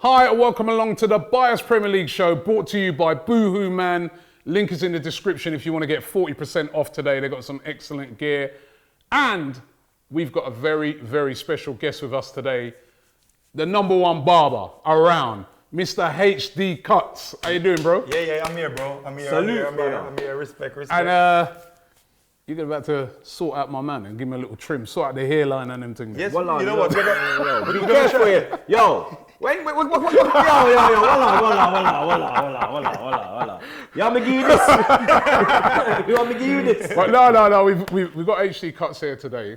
Hi, and welcome along to the Bias Premier League show, brought to you by Boohoo Man. Link is in the description if you want to get 40% off today. They've got some excellent gear. And we've got a very, very special guest with us today. The number one barber around, Mr. HD Cutz. How you doing, bro? Yeah, I'm here, bro. I'm here. Salute, I'm here. Respect. And you're about to sort out my man and give me a little trim, sort out the hairline and them things. Yes, Well, you know what? Be careful here. Yo, wait, yo, hold on. You want me to give you this? You want me to give you this? But no. We've got HD Cutz here today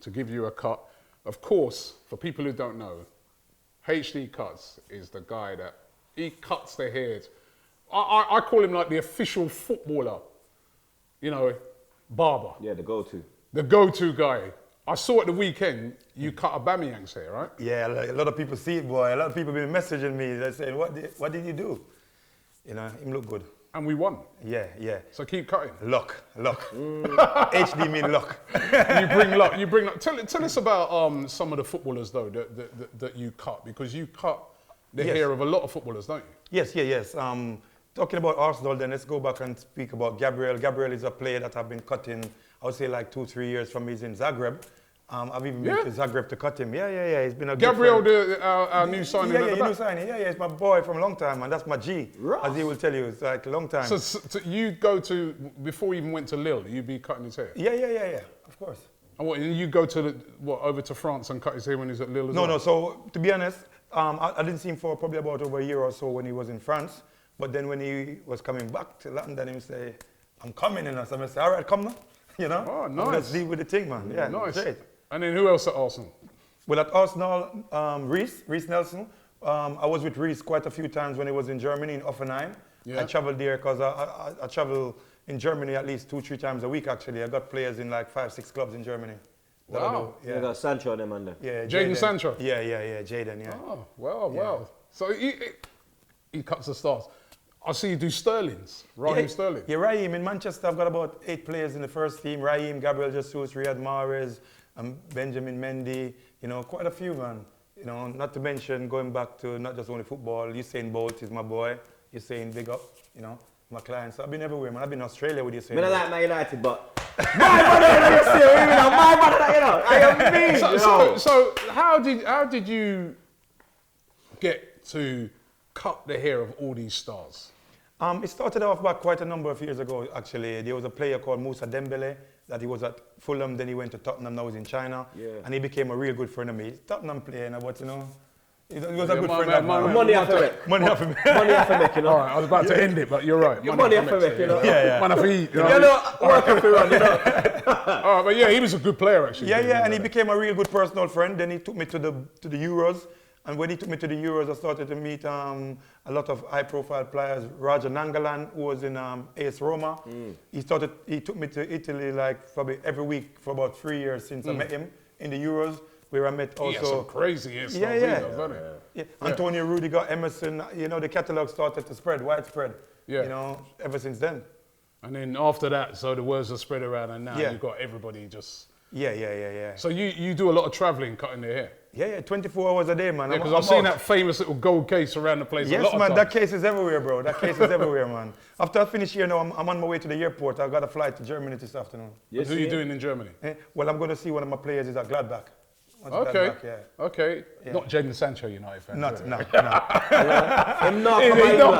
to give you a cut. Of course, for people who don't know, HD Cutz is the guy that he cuts the hairs. I call him like the official footballer, you know, barber. Yeah, the go-to. The go-to guy. I saw at the weekend you cut Aubameyang's hair, right? Yeah, a lot of people see it, boy. A lot of people been messaging me. They're saying, what did you do? You know, him look good. And we won. Yeah. So keep cutting. Luck. HD mean luck. You bring luck. Tell us about some of the footballers though that you cut, because you cut the hair of a lot of footballers, don't you? Yes. Talking about Arsenal, then let's go back and speak about Gabriel. Gabriel is a player that I've been cutting, I would say like 2-3 years from he's in Zagreb. I've even been to Zagreb to cut him. Yeah. He's been a Gabriel, good our new signing. Yeah, new signing. Yeah, it's my boy from a long time, and that's my G, as he will tell you. It's like a long time. So you go to, before you even went to Lille, you'd be cutting his hair? Yeah, of course. And what, you go to over to France and cut his hair when he's at Lille as well? No. So to be honest, I didn't see him for probably about over a year or so when he was in France. But then when he was coming back to London, he would say, "I'm coming," and so I say, "All right, come now." You know? Oh, nice. Let's deal with the thing, man. Yeah, nice. Great. And then who else at Arsenal? Well, at Arsenal, Reece Nelson. I was with Reece quite a few times when he was in Germany, in Offenheim. Yeah. I traveled there because I travel in Germany at least 2-3 times a week, actually. I got players in like 5-6 clubs in Germany. Wow. You got Sancho and them under. Yeah, Jadon Sancho? Yeah, Jadon, yeah. Oh, well. So he cuts the stars. I see you do Sterling's, Raheem Sterling. Yeah, Raheem. In Manchester, I've got about 8 players in the first team. Raheem, Gabriel Jesus, Riyad Mahrez, Benjamin Mendy, you know, quite a few, man. You know, not to mention going back to not just only football. Usain Bolt is my boy. Usain, big up, you know, my clients. I've been everywhere, man. I've been in Australia with Usain. I like Man United, but my brother, you see, my brother, you know, I am me. So how did you get to cut the hair of all these stars? It started off back quite a number of years ago, actually. There was a player called Moussa Dembele that he was at Fulham, then he went to Tottenham, now he's in China. Yeah. And he became a real good friend of me. He's Tottenham player, but you know, he was a good friend of mine. Money off of it. Money off of me. Money off of me, you know. All right, I was about to end it, but you're right. Money off of me, you know. Yeah. Money for eat. You know, work off run, you know. All right, but yeah, he was a good player, actually. Yeah, and he became a real good personal friend. Then he took me to the Euros. And when he took me to the Euros, I started to meet a lot of high-profile players. Raja Nangalan, who was in AS Roma. He took me to Italy like probably every week for about 3 years since I met him in the Euros, where I met also. He had some crazy hairstyles, Yeah. Antonio Rudiger, Emerson. You know, the catalogue started to spread, widespread. Yeah. You know, ever since then. And then after that, so the words are spread around, and now you've got everybody just. Yeah. So you do a lot of traveling, cutting their hair. Yeah, 24 hours a day, man. Yeah, because I've seen that famous little gold case around the place. Yes, a lot man, of that case is everywhere, bro. That case is everywhere, man. After I finish here now, I'm on my way to the airport. I've got a flight to Germany this afternoon. Yes, who are you doing in Germany? Well, I'm going to see one of my players is at Gladbach. Okay. Gladbach, Okay. Yeah. Not Jadon Sancho, United fan. No. He's not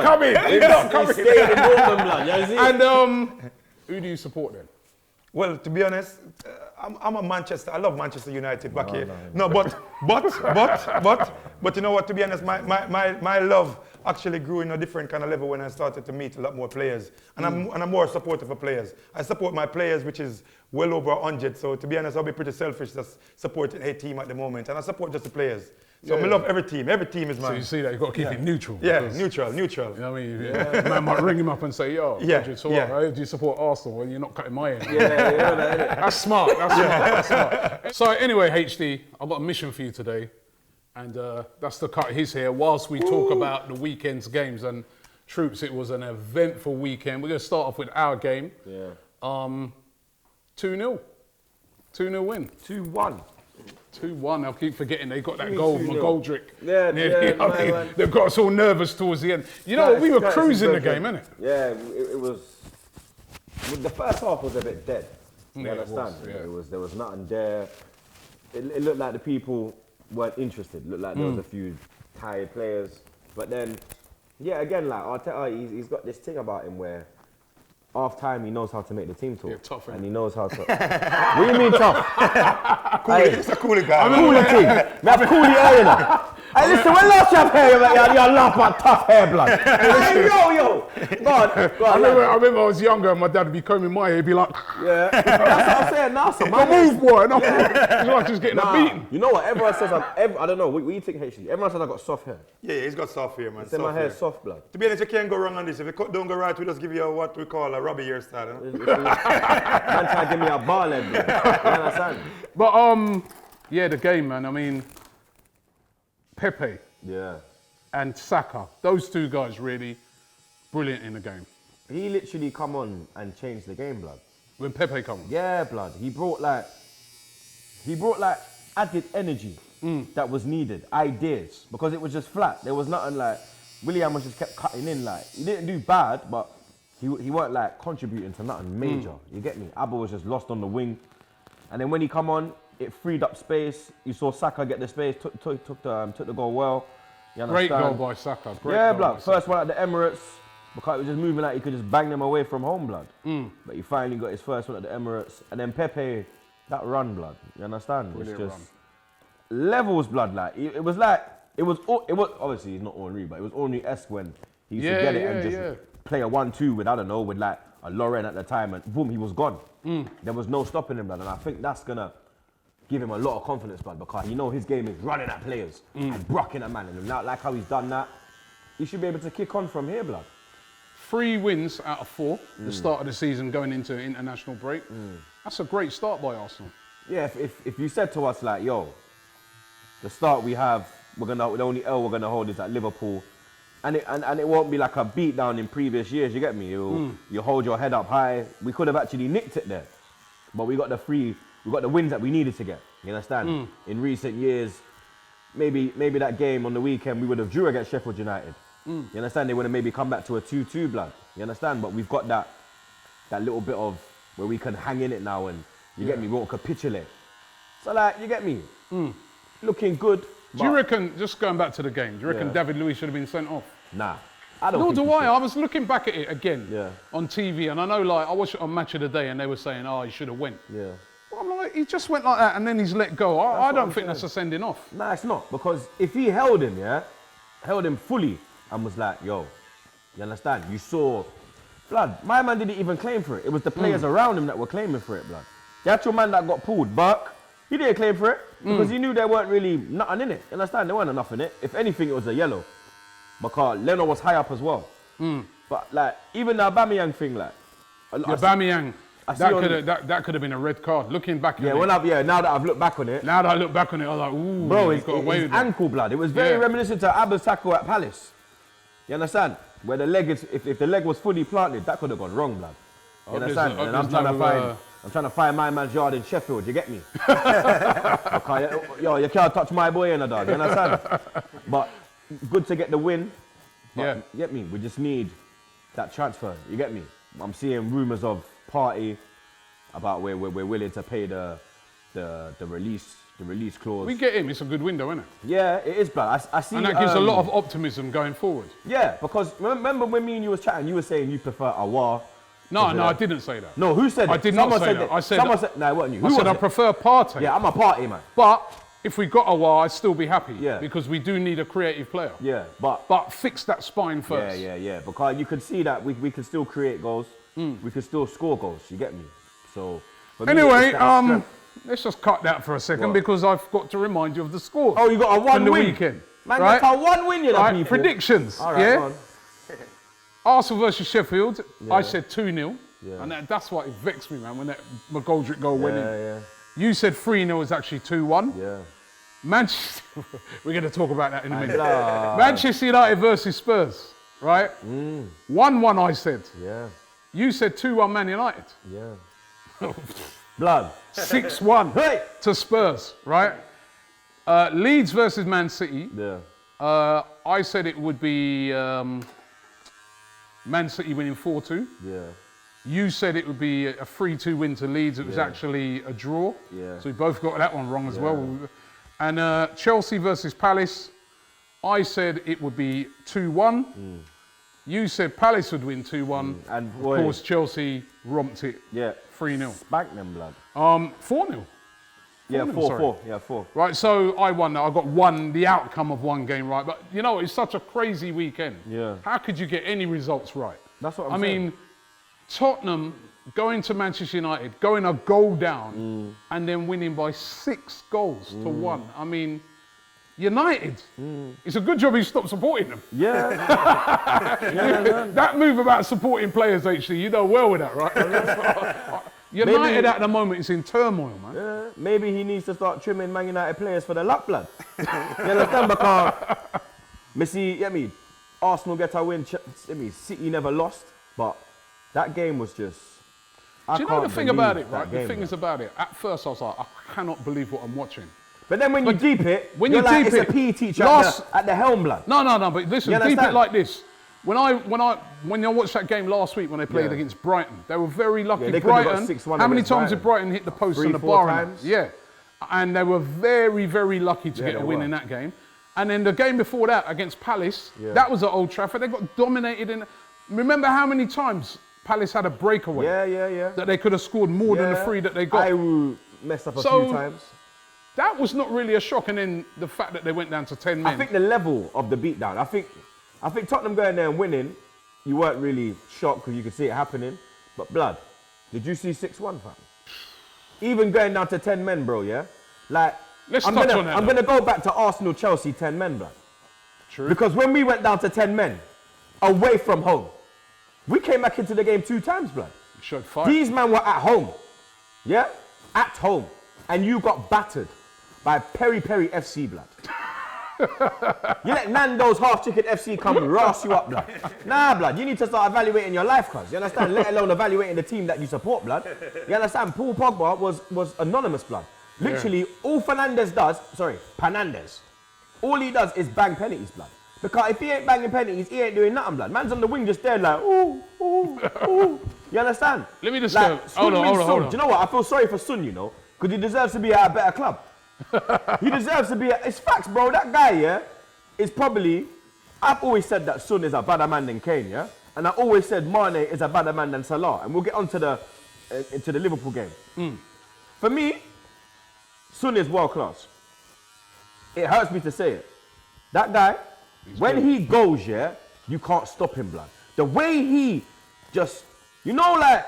coming. He's not coming. He's staying in England, And who do you support then? Well, to be honest, I'm a Manchester. I love Manchester United back here. No, but you know what? To be honest, my love actually grew in a different kind of level when I started to meet a lot more players, and I'm more supportive of players. I support my players, which is well over 100. So to be honest, I'll be pretty selfish just supporting a team at the moment, and I support just the players. So I love every team. Every team is mine. So you see that you've got to keep it neutral. Yeah, neutral. You know what I mean? Man might ring him up and say, "Yo, do you support Arsenal? Well, you're not cutting my hair." That's smart. That's smart. So anyway, HD, I've got a mission for you today, and that's to cut his hair whilst we talk about the weekend's games. And Troopz, it was an eventful weekend. We're going to start off with our game. 2-0. 2-0 win. 2-1. 2-1. I keep forgetting they got that goal from McGoldrick. Yeah, they've got us all nervous towards the end. You know what? We were cruising the game, innit? Yeah, it was. The first half was a bit dead. You understand? There was nothing there. It looked like the people weren't interested. It looked like there was a few tired players. But then, yeah, again, like Arteta, he's got this thing about him where half time he knows how to make the team talk. Yeah, tough, and he knows how to. What do you mean tough? He's a coolie guy. Coolie team. That's coolie hair, you know. Hey, listen, when last you have hair, you laugh at tough hair, blood. Hey, yo. Go on. I remember I was younger and my dad would be combing my hair, he'd be like, yeah. That's what I'm saying now. So move, boy. And I'm like just getting a beating. You know what? Everyone says, I don't know, what do you think, HD? Everyone says I got soft hair. Yeah, he's got soft hair, man. Say my hair's soft, blood. To be honest, you can't go wrong on this. If you don't go right, we just give you what we call a Robbie hairstyle. Man try to give me a ball head, bro. You understand? But, yeah, the game, man. I mean, Pepe and Saka, those two guys really brilliant in the game. He literally come on and changed the game, blood. When Pepe come on? Yeah, blood. He brought like added energy that was needed, ideas, because it was just flat. There was nothing like, William was just kept cutting in, like, he didn't do bad, but he weren't like contributing to nothing major. You get me? Abba was just lost on the wing. And then when he come on, it freed up space. You saw Saka get the space, took the goal well. You understand? Great goal by Saka. Blood. First one at the Emirates, because it was just moving like he could just bang them away from home, blood. But he finally got his first one at the Emirates. And then Pepe, that run, blood. You understand? Brilliant it's just run. Levels, blood. Like it was obviously he's not Henry, but it was Henry-esque when he used to get it and just play a 1-2 with, I don't know, with like a Lauren at the time, and boom, he was gone. There was no stopping him, blood. And I think that's gonna give him a lot of confidence, blood, because you know his game is running at players and brocking at man. And now, like how he's done that, he should be able to kick on from here, blood. 3 wins out of 4, the start of the season going into international break. That's a great start by Arsenal. Yeah, if you said to us like, yo, the start we have, the only L we're gonna hold is at Liverpool, and it won't be like a beat down in previous years, you get me? You hold your head up high. We could have actually nicked it there, but we got the wins that we needed to get. You understand? In recent years, maybe that game on the weekend we would have drew against Sheffield United. You understand? They would have maybe come back to a 2-2, blood. You understand? But we've got that little bit of where we can hang in it now, and you get me, we won't capitulate. So like, you get me? Looking good. Do you reckon, just going back to the game, do you reckon David Luiz should have been sent off? Nah. I don't Nor think do I. I was looking back at it again on TV, and I know, like, I watched it on Match of the Day, and they were saying, he should have went. Yeah. But I'm like, he just went like that, and then he's let go. I don't think that's a sending off. Nah, it's not, because if he held him fully, and was like, yo, you understand? You saw, blood, my man didn't even claim for it. It was the players around him that were claiming for it, blood. The actual man that got pulled, Burke, he didn't claim for it, because he knew there weren't really nothing in it. You understand? There weren't enough in it. If anything, it was a yellow. Because Leno was high up as well. But like, even the Aubameyang thing, like. Aubameyang, that could have been a red card. Looking back at it. Now that I've looked back on it. Now that I look back on it, I was like, ooh. Bro, he got away with it. Ankle, blood. It was very reminiscent to Abba's tackle at Palace. You understand? Where the leg is, if the leg was fully planted, that could have gone wrong, blood. You understand? And I'm trying to find my man's yard in Sheffield, you get me? Okay, yo, you can't touch my boy in a dog, you understand? But good to get the win. But, you get me? We just need that transfer, you get me? I'm seeing rumours of Partey about where we're willing to pay the release clause. We get him, it's a good window, isn't it? Yeah, it is, blood. I see. And that gives a lot of optimism going forward. Yeah, because remember when me and you was chatting, you were saying you prefer Awar. No, I didn't say that. No, who said that? I did not say that. Someone said, no, it wasn't you. I said I prefer Partey. Yeah, I'm a Partey, man. But if we got Awar, I'd still be happy. Yeah. Because we do need a creative player. Yeah, but fix that spine first. Yeah. Because you could see that we could still create goals. We could still score goals. You get me? So. Anyway, let's just cut that for a second because I've got to remind you of the score. Oh, you got a 1 win from the weekend. Man, right? Got a 1 win, you know, people. Predictions. All right, Arsenal versus Sheffield. I said 2-0. Yeah. And that's why it vexed me, man, when that McGoldrick goal went in. Yeah. You said 3-0 is actually 2-1. Yeah. Manchester, we're going to talk about that in a minute. Manchester United versus Spurs, right? 1-1 I said. Yeah. You said 2-1 Man United. Yeah. Blood. 6-1 to Spurs, right? Leeds versus Man City. Yeah. I said it would be Man City winning 4-2. Yeah. You said it would be a 3-2 win to Leeds. It was actually a draw. Yeah. So we both got that one wrong as well. And Chelsea versus Palace. I said it would be 2-1. You said Palace would win 2-1. And of course, Chelsea romped it 3-0. Spank them, blood. 4-0. Yeah, 4-4. Yeah, 4. Right, so I won that. I got the outcome of one game right. But you know, it's such a crazy weekend. Yeah. How could you get any results right? That's what I'm saying. I mean, Tottenham going to Manchester United, going a goal down, and then winning by 6 goals to 1. I mean, United, it's a good job he stopped supporting them. Yeah. That move about supporting players, HT, you know well with that, right? United at the moment is in turmoil, man. Yeah. Maybe he needs to start trimming Man United players for the luck, blood. You understand? Because, Arsenal get a win, City never lost, but that game was just... Do you know the thing about it, right? The thing is about it, at first I was like, I cannot believe what I'm watching. But then when you deep it, it's a PE teacher at the helm, blood. No, but listen, deep it like this. When I watched that game last week when they played against Brighton, they were very lucky. They Brighton, got 6-1 how many times did Brighton hit the post and the bar? 3-4 times. Yeah, and they were very, very lucky to get a win in that game. And then the game before that against Palace, that was at Old Trafford. They got dominated. Remember how many times Palace had a breakaway? Yeah. That they could have scored more than the 3 that they got. I messed up a few times. That was not really a shock, and then the fact that they went down to 10 men. I think the level of the beatdown. I think Tottenham going there and winning, you weren't really shocked because you could see it happening. But blood, did you see 6-1, fam? Even going down to 10 men, bro. Yeah, like I'm gonna go back to Arsenal, Chelsea, 10 men, blood. True. Because when we went down to 10 men, away from home, we came back into the game 2 times, blood. Showed fight. These men were at home, yeah, at home, and you got battered by Peri FC, blood. You let Nando's Half Chicken FC come ras you up, blood. Nah, blood, you need to start evaluating your life, cuz. You understand? Let alone evaluating the team that you support, blood. You understand? Paul Pogba was anonymous, blood. Literally, all Panandes, all he does is bang penalties, blood. Because if he ain't banging penalties, he ain't doing nothing, blood. Man's on the wing just there like, ooh. You understand? Let me just go. Hold on. Do you know what? I feel sorry for Son, you know, because he deserves to be at a better club. He deserves to be it's facts, bro. That guy, is probably... I've always said that Son is a better man than Kane, yeah? And I always said Mane is a better man than Salah. And we'll get on to the Liverpool game. For me, Son is world class. It hurts me to say it. That guy, when he goes, you can't stop him, blood. The way he just, like,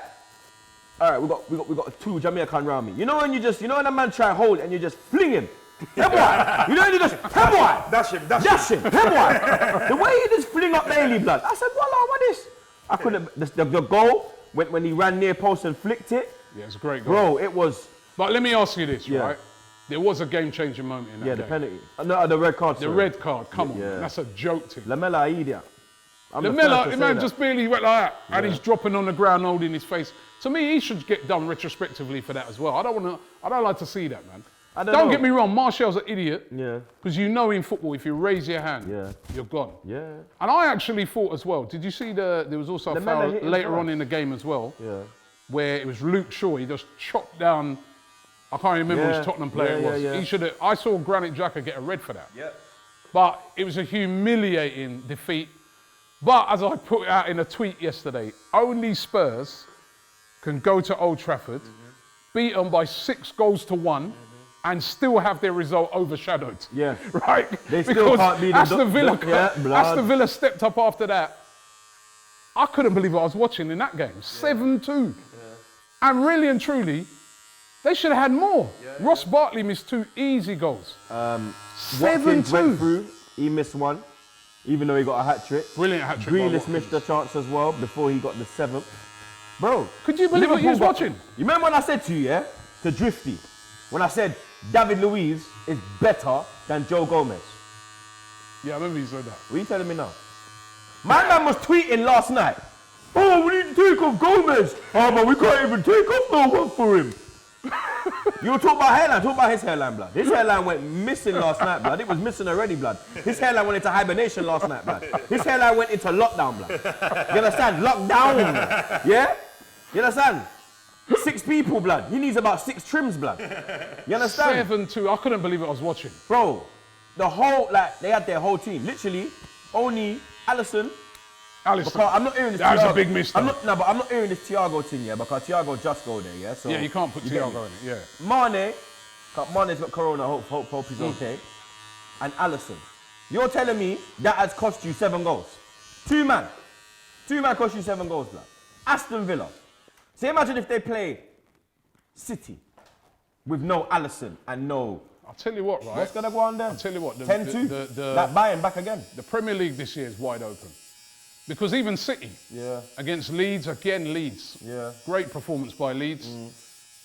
all right, we got 2 Jamaican around me. You know when when a man try to hold and you just fling him. Hey boy, you know when you just, hey boy, dash him. Hey boy, the way he just fling up Bailey, blood. I said, voila, what is? I couldn't. The goal when he ran near post and flicked it. Yeah, it's a great goal. Bro, it was. But let me ask you this, right? There was a game-changing moment in that game. The penalty. No, the red card. The red card. Come on, man. That's a joke to Lamela idiot. Lamela, man, just barely went like that, and he's dropping on the ground, holding his face. To me, he should get done retrospectively for that as well. I don't like to see that, man. Don't get me wrong, Martial's an idiot. Yeah. Because you know in football, if you raise your hand, you're gone. Yeah. And I actually thought as well. Did you see there was also a foul later on in the game as well? Yeah. Where it was Luke Shaw. He just chopped down. I can't remember which Tottenham player it was. He should have. I saw Granit Xhaka get a red for that. Yeah. But it was a humiliating defeat. But as I put it out in a tweet yesterday, only Spurs can go to Old Trafford, beat them by 6 goals to 1, and still have their result overshadowed. Yeah. Right? They still can't be Aston Villa stepped up after that. I couldn't believe what I was watching in that game. 7-2. Yeah. And really and truly, they should have had more. Ross Barkley missed 2 easy goals. 7-2. Went through, he missed 1, even though he got a hat-trick. Brilliant hat-trick. Grealish missed a chance as well before he got the 7th. Bro. Could you believe what you was watching? You remember when I said to you, to Drifty, when I said David Luiz is better than Joe Gomez? Yeah, I remember you said that. What are you telling me now? My man was tweeting last night, oh, we need to take off Gomez. Oh, man, we can't even take off no one for him. You were talking about hairline, talk about his hairline, blood. His hairline went missing last night, blood. It was missing already, blood. His hairline went into hibernation last night, blood. His hairline went into lockdown, blood. You understand? Lockdown. Yeah? You understand? 6 people, blood. He needs about 6 trims, blood. You understand? 7-2. I couldn't believe it. I was watching. Bro, the whole, like, they had their whole team. Literally, only Alisson. I'm not hearing this. That was a big mistake. But I'm not hearing this Thiago thing, yeah, because Thiago just go there, yeah. So yeah, you can't put Thiago in it. Yeah. Mane's got corona. Hope he's okay. And Alisson, you're telling me that has cost you 7 goals? 2 man cost you 7 goals, blood. Aston Villa. So imagine if they play City with no Alisson and no. I'll tell you what, right? What's gonna go on there? I'll tell you what. 10-2. Like Bayern back again. The Premier League this year is wide open. Because even City, against Leeds, Leeds. Yeah. Great performance by Leeds.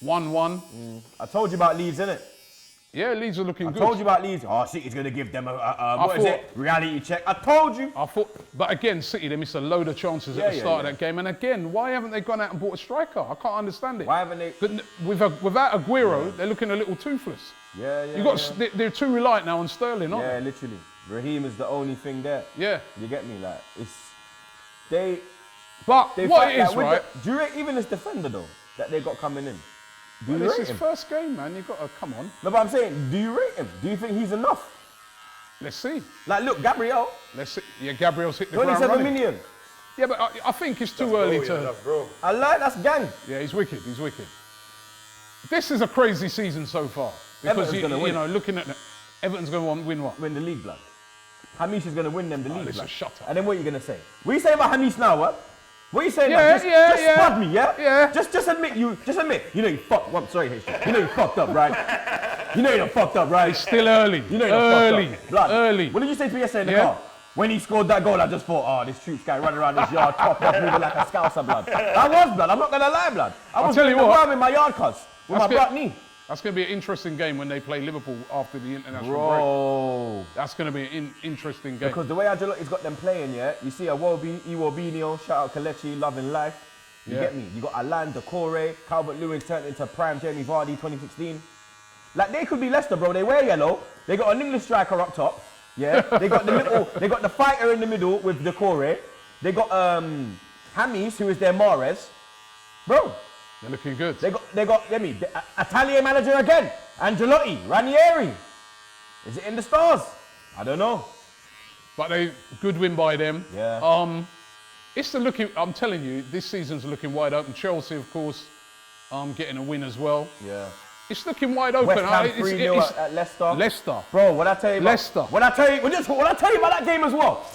1-1. I told you about Leeds, innit? Yeah, Leeds are looking good. I told you about Leeds. Oh, City's going to give them a reality check. I told you. But again, City, they missed a load of chances at the start of that game. And again, why haven't they gone out and bought a striker? I can't understand it. Why haven't they? Without Aguero, they're looking a little toothless. They're too reliant now on Sterling, aren't they? Yeah, literally. Raheem is the only thing there. Yeah. You get me? Like, But what it is, right? Do you rate even this defender, though, that they got coming in? It's his first game, man. You've got to come on. No, but I'm saying, do you rate him? Do you think he's enough? Let's see. Like, look, Gabriel. Let's see. Yeah, Gabriel's hit the ground 27 running. million. Yeah, but I think it's too early to. I like that's gang. Yeah, he's wicked. He's wicked. This is a crazy season so far because you know, looking at Everton's going to win what? Win the league, blood. Hamish is going to win them the league, listen, blood. shut up. And then what are you going to say? What are you saying about Hamish now, what? What are you saying? Just spud me, yeah? Yeah. Just admit you know you fucked. Well, I'm sorry, H. You know you fucked up, right? You know you're fucked up, right? It's still early. You know you're fucked up. Blood. Early. What did you say to me yesterday in the car? When he scored that goal, I just thought, oh, this Troopz guy running around this yard, top off, moving like a scouser, blood. I was, blood. I'm not gonna lie, blood. I was doing the ground in my yard, cuz, with my black knee. That's going to be an interesting game when they play Liverpool after the international break. That's going to be an interesting game. Because the way Ancelotti's got them playing, yeah, you see Iwobinho, shout out Kelechi, loving life. You get me? You got Alain, Decore, Calvert-Lewin turned into prime Jamie Vardy 2016. Like, they could be Leicester, bro. They wear yellow. They got an English striker up top. Yeah. They got they got the fighter in the middle with Decore. They got Hamis, who is their Mahrez. Bro. They're looking good. They got the Italian manager again, Ancelotti, Ranieri. Is it in the stars? I don't know. But good win by them. Yeah. I'm telling you, this season's looking wide open. Chelsea, of course, getting a win as well. Yeah. It's looking wide open. West Ham 3-0 at Leicester. Leicester. Bro, what I tell you about Leicester. What I tell you about that game as well.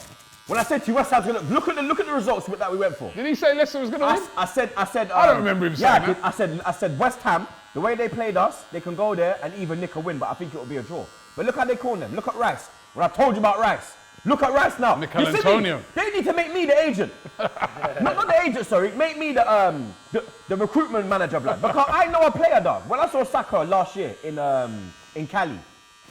When I said to you, West Ham's gonna look at the results that we went for. Did he say Leicester was gonna win? I said. I don't remember him saying that. I said West Ham. The way they played us, they can go there and even nick a win, but I think it will be a draw. But look how they call them. Look at Rice. When I told you about Rice, look at Rice now. Mikel Antonio. They need to make me the agent. not the agent, sorry. Make me the recruitment manager, blood. Because I know a player, dog. When I saw Saka last year in Cali,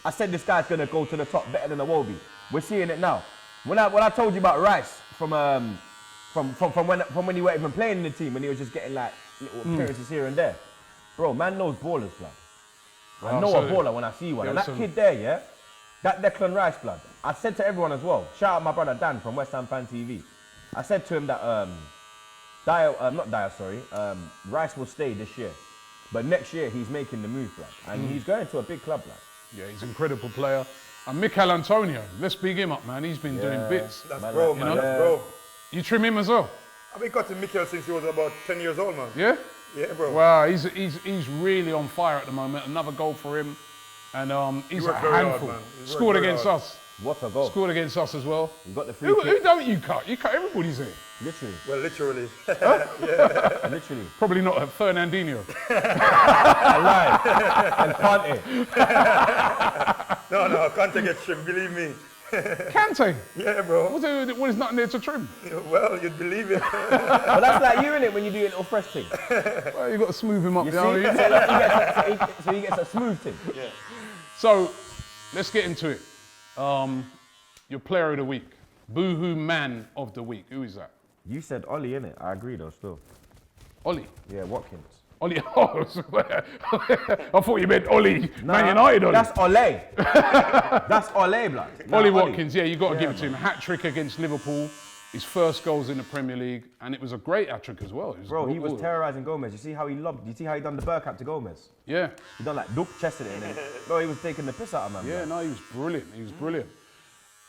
I said this guy's gonna go to the top better than Iwobi. We're seeing it now. When I told you about Rice from when he wasn't even playing in the team, when he was just getting like little appearances here and there, bro, man knows ballers, blood. I know a baller when I see one. And that kid there, yeah, that Declan Rice, blood. I said to everyone as well. Shout out my brother Dan from West Ham Fan TV. I said to him that Rice will stay this year, but next year he's making the move, blood, and he's going to a big club, blood. Yeah, he's an incredible player. And Mikel Antonio, let's big him up, man. He's been doing bits. That's bro, man. That's bro. You trim him as well? I've been cutting Mikel since he was about 10 years old, man. Yeah? Yeah, bro. Wow, he's really on fire at the moment. Another goal for him. And he's a handful. Scored against us. What a goal. Scored against us as well. You got the free kick. Who don't you cut? You cut everybody's here. Literally. Well, literally. Yeah. Literally. Probably not Fernandinho. I lied. And Partey. No, Kante gets trimmed, believe me. Kante? Yeah, bro. What is nothing there to trim? Well, you'd believe it. But that's like you, innit, when you do a little fresh thing. Well, you've got to smooth him up. You see? So he gets a smooth thing. Yeah. So, let's get into it. Your player of the week. Boohoo man of the week. Who is that? You said Ollie, innit? I agree though, still. Ollie? Yeah, Watkins. Ollie, I thought you meant Ollie, Man United Ollie. That's Ole. That's Ole, blood. Ollie Watkins, yeah, you got to give it to him. Hat-trick against Liverpool, his first goals in the Premier League, and it was a great hat-trick as well. Bro, he was terrorising Gomez. You see how he lobbed? You see how he done the Burkap to Gomez? Yeah. He done like doop, chested it in there. Bro, he was taking the piss out of man. Yeah, no, he was brilliant. He was brilliant.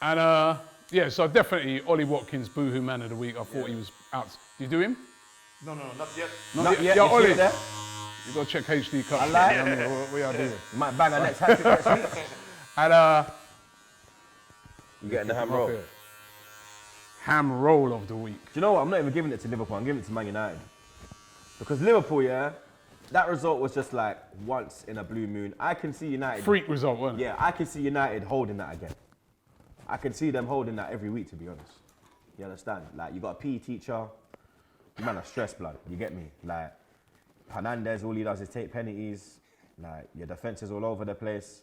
And yeah, so definitely Ollie Watkins, Boohoo Man of the Week. I thought he was out. Do you do him? No, not yet. Not yet. Yeah, You see Ollie. it there? You got to check HD Cutz. I like it. I mean, what we are doing. You might bang our next hat trick next week. And You getting the ham roll? Do ham roll of the week. you know what? I'm not even giving it to Liverpool. I'm giving it to Man United. Because Liverpool, yeah, that result was just like once in a blue moon. I can see United. Freak result, wasn't it? Yeah, I can see United holding that again. I can see them holding that every week, to be honest. You understand? Like, you got a PE teacher, you man are stress, blood. You get me? Like, Hernandez, all he does is take penalties. Like, your defense is all over the place.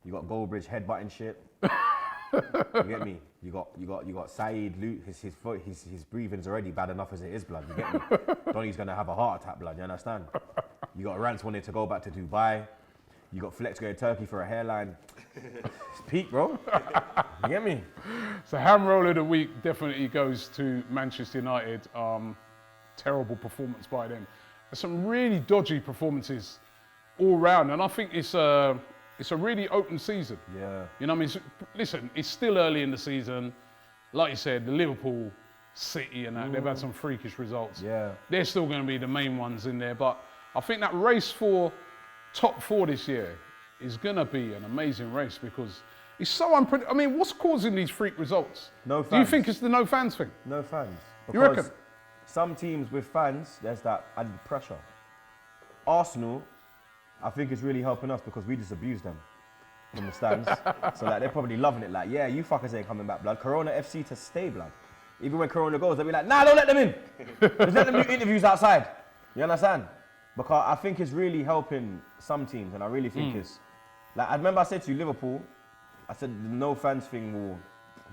You got Goldbridge headbutting shit. You get me? You got Saeed, his breathing's already bad enough as it is, blood. You get me? Donny's gonna have a heart attack, blood. You understand? You got Rance wanting to go back to Dubai. You got Flex going to Turkey for a hairline. It's peak, bro. You get me? So ham roll of the week definitely goes to Manchester United. Terrible performance by them. There's some really dodgy performances all round, and I think it's a really open season. Yeah. You know what I mean? Listen, it's still early in the season. Like you said, the Liverpool, City and that, they've had some freakish results. Yeah. They're still going to be the main ones in there, but I think that race for top 4 this year is going to be an amazing race because it's so unpredictable. I mean, what's causing these freak results? No fans. Do you think it's the no fans thing? No fans. You reckon? Some teams with fans, there's that added pressure. Arsenal, I think is really helping us because we just abuse them from the stands. So like they're probably loving it. Like, yeah, you fuckers ain't coming back, blood. Corona FC to stay, blood. Even when Corona goes, they'll be like, nah, don't let them in. Just let them do interviews outside. You understand? Because I think it's really helping some teams, and I really think it's like I remember I said to you, Liverpool, I said the no fans thing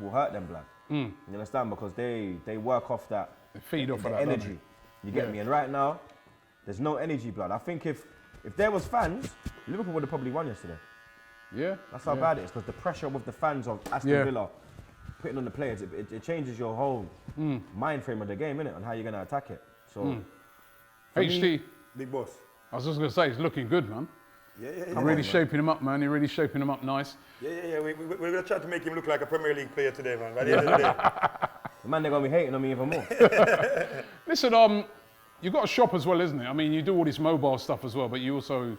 will hurt them, blood. You understand? Because they work off that. They feed off of that energy. You get me? And right now, there's no energy, blood. I think if there was fans, Liverpool would have probably won yesterday. Yeah. That's how bad it is, because the pressure with the fans of Aston Villa putting on the players, it changes your whole mind frame of the game, innit? And how you're going to attack it. So, HT, Big boss. I was just going to say, it's looking good, man. Yeah. You're really shaping him up, man. You're really shaping him up nice. Yeah. We're going to try to make him look like a Premier League player today, man. By the end of the day. the man, they're going to be hating on me even more. Listen, you've got a shop as well, isn't it? I mean, you do all this mobile stuff as well, but you also,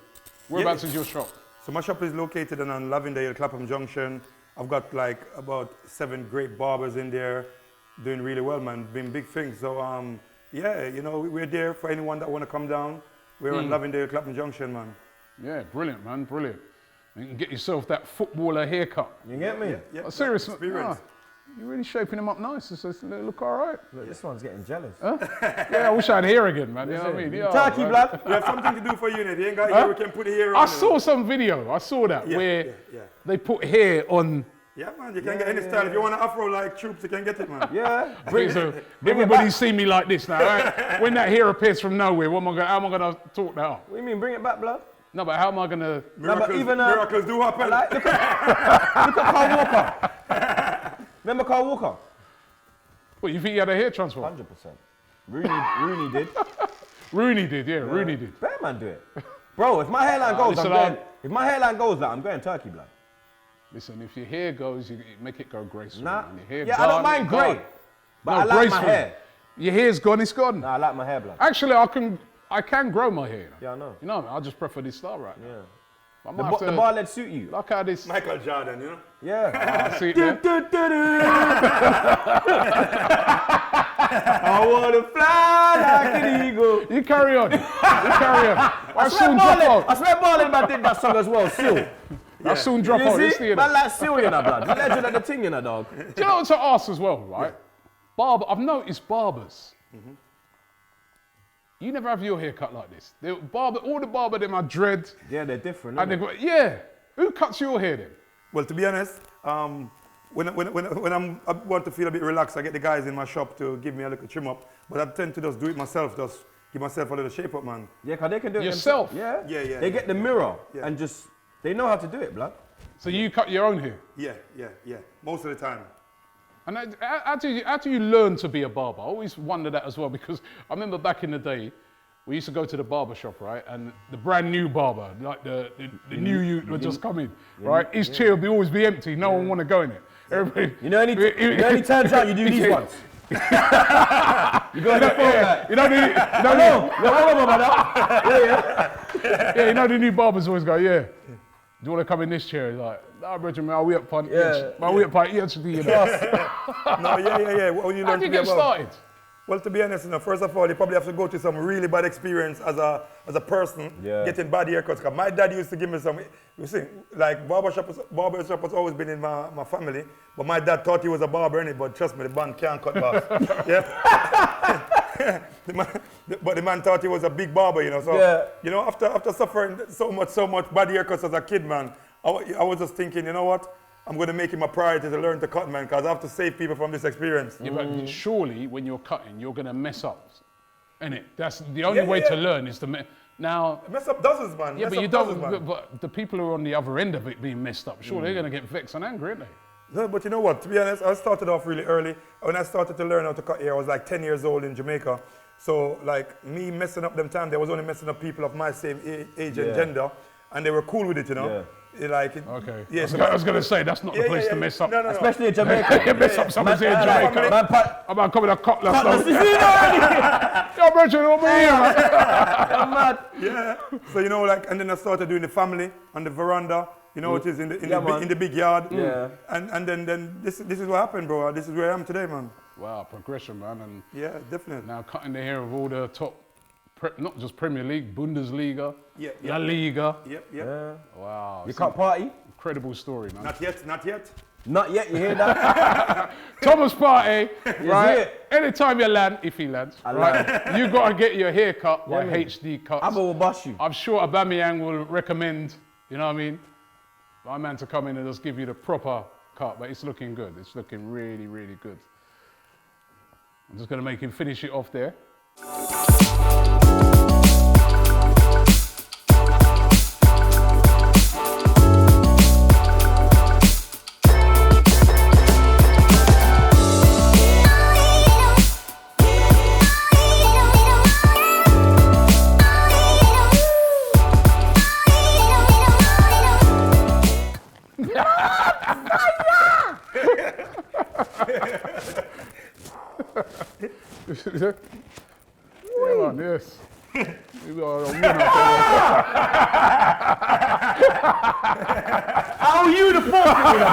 whereabouts is your shop? So my shop is located on Lavendale, Clapham Junction. I've got like about 7 great barbers in there, doing really well, man, doing big things. So yeah, you know, we're there for anyone that want to come down. We're on Lavendale, Clapham Junction, man. Yeah, brilliant, man, brilliant. You can get yourself that footballer haircut. You get me? Yeah. Seriously, Experience. you're really shaping him up nice. It's look all right. Look, this one's getting jealous. Yeah, I wish I had hair again, man. You know what I mean? Yeah, Turkey, man. blood. We have something to do for you, innit? You ain't got hair, we can put hair on. I saw some video. I saw that where they put hair on. Yeah, man, you can get any style. If you want an afro like Troopz, you can get it, man. Yeah. Everybody's seen me like this now, right? When that hair appears from nowhere, how am I gonna talk that up? What do you mean, bring it back, blood? No, but how am I gonna? Miracles do happen. Like, look at Carl Walker. Remember Carl Walker? What, you think he had a hair transplant? 100%. Rooney did. Rooney did, yeah. Rooney did. Better man do it. Bro, if my hairline goes, listen, if my hairline goes, like, I'm going Turkey, blood. Listen, if your hair goes, you make it go graceful. Nah. Man. Your hair Yeah, I don't mind grey, but No, I like my graceful. hair. Your hair's gone, it's gone. Nah, I like my hair, blood. Actually, I can grow my hair. Yeah, I know. You know, I just prefer this style right now. Yeah. I The, might have the to bar lead suit you. look how this. Michael Jordan, you know? Yeah. I see it there. I wanna fly like an eagle. You carry on. You carry on. I soon drop I out. swear Marlon man did that song as well, Seal. I soon drop out. You This see? theatre. Man like Seal, you know, blood. The legend of the thing, you know, dog. Do you know what to ask as well, right? I've noticed barbers. You never have your hair cut like this. All the barber them are dread. Yeah, they're different. And they go, yeah. Who cuts your hair then? Well, to be honest, when I want to feel a bit relaxed, I get the guys in my shop to give me a little trim up. But I tend to just do it myself, just give myself a little shape up, man. Yeah, because they can do it yourself. themselves. Yeah. They get the mirror and just, they know how to do it, blood. So you cut your own hair? Yeah. Most of the time. And how do you learn to be a barber? I always wonder that as well, because I remember back in the day, we used to go to the barber shop, right? And the brand new barber, like the new youth would just come in, right? His chair would always be empty. No one want to go in it. Everybody, You know any turns out you do these ones? You go in the phone, you know the new barbers always go, yeah. Do you want to come in this chair? He's like, nah, Bridget, man, we up on we up on actually, you know. No, yeah. What you How learn did you to be get started? Well, to be honest, first of all, you probably have to go through some really bad experience as a person getting bad haircuts. Cause my dad used to give me some, you see, like barbershop has always been in my family, but my dad thought he was a barber, innit? But trust me, the man can't cut boss. But the man thought he was a big barber, you know. So, after suffering so much bad haircuts as a kid, man, I was just thinking, you know what? I'm going to make it my priority to learn to cut, man, because I have to save people from this experience. Yeah, but surely when you're cutting, you're going to mess up, innit? That's the only way to learn is to mess up dozens, man. Yeah, but you don't. But the people who are on the other end of it being messed up, sure, they're going to get vexed and angry, aren't they? No, but you know what? To be honest, I started off really early. When I started to learn how to cut hair, I was like 10 years old in Jamaica. So, like, me messing up them time, they was only messing up people of my same age and gender, and they were cool with it, you know. Okay. Yeah, I was going to say, that's not the place to mess up. No. Especially in Jamaica. You mess up someone's here in Jamaica. I'm about coming to cutlass. Yo, Bridget, over here, man. Yeah. So, you know, like, and then I started doing the family on the veranda. You know, it is in the big yard. Yeah. And then this is what happened, bro. This is where I am today, man. Wow, progression, man. And yeah, definitely. now cutting the hair of all the top, not just Premier League, Bundesliga, La Liga. Yep. Yeah. Wow. You cut Partey? Incredible story, man. Not yet. Not yet, you hear that? Thomas Partey, right? it? Anytime you land, if he lands, right? You got to get your hair cut by HD Cutz. I will bust you. I'm sure Aubameyang will recommend, you know what I mean? My man to come in and just give you the proper cut, but it's looking good. It's looking really, really good. I'm just going to make him finish it off there. Yeah, man, yes. You are a winner. How you the fuck with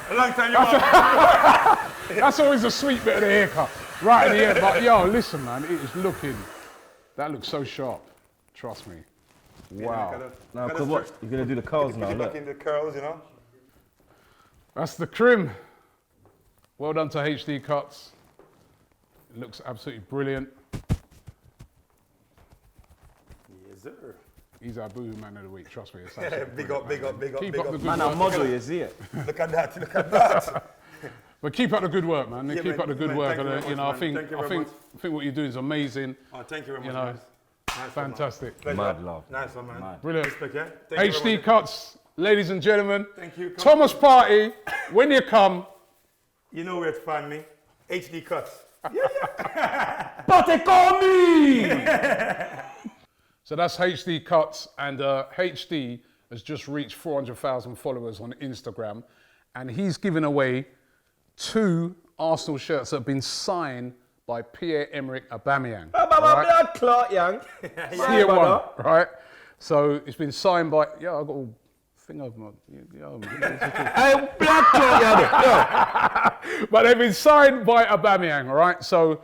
A long time you That's always a sweet bit of the haircut. Right in the ear. But yo, listen, man, it is looking, that looks so sharp. Trust me. Wow. Now, because what? You're going to do the curls now, look. Back in the curls, you know? That's the crim. Well done to HD Cutz. It looks absolutely brilliant. Yes, sir. He's our boohoo man of the week, trust me. It's Big up. Keep up the good Man, work. I'm model, you see it. Look at that. But keep up the good work, man. Yeah, keep up the good man, work. thank you very And, much, I man. think what you do is amazing. Oh, thank you very much. You know, Nice fantastic. one, Mad love. Nice one, man. Mad. Brilliant. Respect, yeah? Thank you very HD much. Cutz, ladies and gentlemen. Thank you. Thomas Partey, when you come. You know where to find me. HD Cutz. But they call me! So that's HD Cutz, and HD has just reached 400,000 followers on Instagram, and he's given away 2 Arsenal shirts that have been signed by Pierre-Emerick Aubameyang. Blood clot, young. Tier 1, right? So it's been signed by, I got a thing over my, Hey, blood clot, young. But they've been signed by Aubameyang, all right? So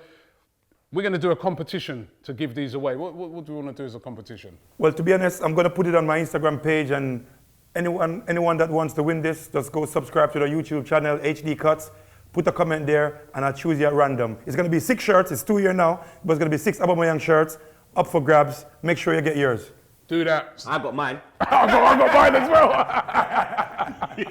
we're going to do a competition to give these away. What do we want to do as a competition? Well, to be honest, I'm going to put it on my Instagram page, and anyone that wants to win this, just go subscribe to the YouTube channel, HD Cutz. Put a comment there, and I'll choose you at random. It's going to be 6 shirts. It's 2 here now, but it's going to be 6 Aubameyang shirts up for grabs. Make sure you get yours. Do that. I got mine. I got mine as well.